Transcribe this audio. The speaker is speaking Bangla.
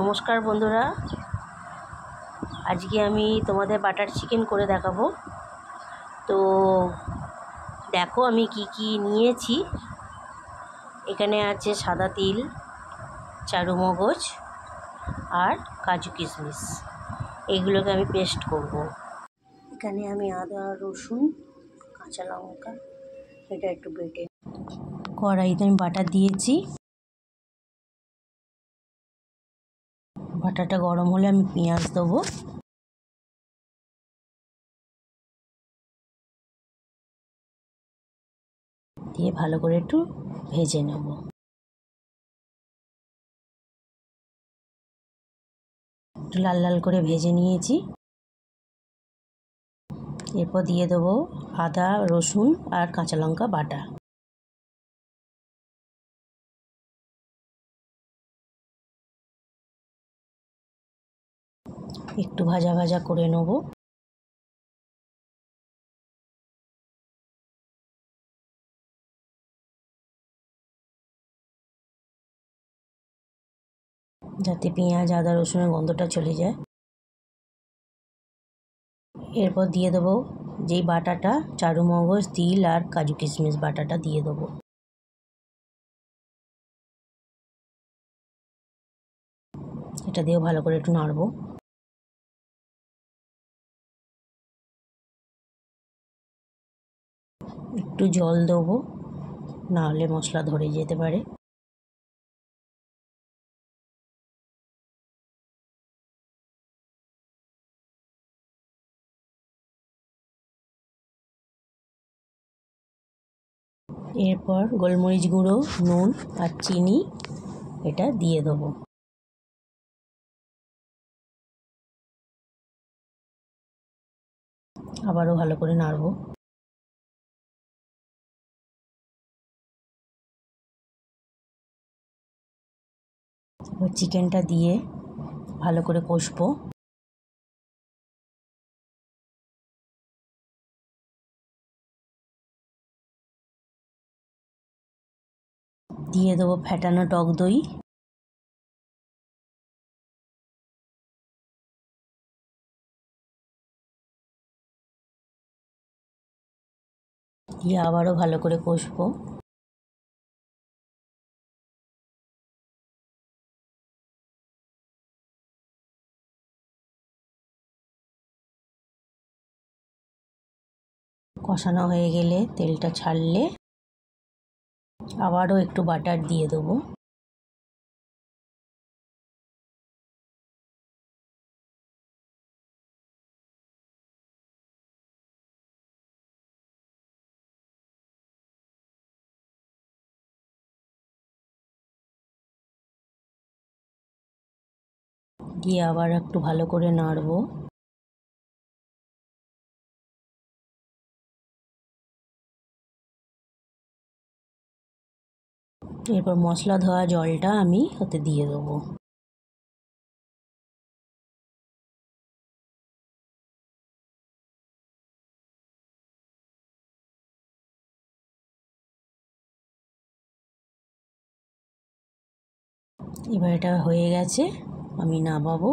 নমস্কার বন্ধুরা, আজকে আমি তোমাদের বাটার চিকেন করে দেখাবো। তো দেখো আমি কি কি নিয়েছি। এখানে আছে সাদা তিল, চারু মগজ আর কাজু কিশমিশ। এইগুলোকে আমি পেস্ট করব। এখানে আমি আদা, রসুন, কাঁচা লঙ্কা এটা একটু বেটে কড়াইতে আমি বাটার দিয়েছি। বাটারটা গরম হলে আমি পেঁয়াজ দেবো। দিয়ে ভালো করে একটু ভেজে নেব। একটু লাল লাল করে ভেজে নিয়েছি। এরপর দিয়ে দেবো আদা, রসুন আর কাঁচা লঙ্কা বাটা। একটু ভাজা ভাজা করে নেব। যাতে পেঁয়াজ, আদা, রসুনের গন্ধটা চলে যায়। এরপর দিয়ে দেবো যেই বাটাটা, চারু মগজ, তিল আর কাজু কিশমিশ বাটাটা দিয়ে দেবো। এটা দিয়েও ভালো করে একটু নাড়বো। একটু জল দেবো, না হলে মশলা ধরে যেতে পারে। এরপর গোলমরিচ গুঁড়ো, নুন আর চিনি এটা দিয়ে দেবো। আবারও ভালো করে নাড়বো। এবার চিকেনটা দিয়ে ভালো করে কষবো। দিয়ে দেবো ফ্যাটানো টক দই। দিয়ে আবারও ভালো করে কষবো। কষানো হয়ে গেলে, তেলটা ছাড়লে আবারও একটু বাটার দিয়ে দেবো। দিয়ে আবার একটু ভালো করে নাড়বো। এরপর মশলা ধোয়া জলটা আমি ওতে দিয়ে দেবো। এবার এটা হয়ে গেছে, আমি নামাবো।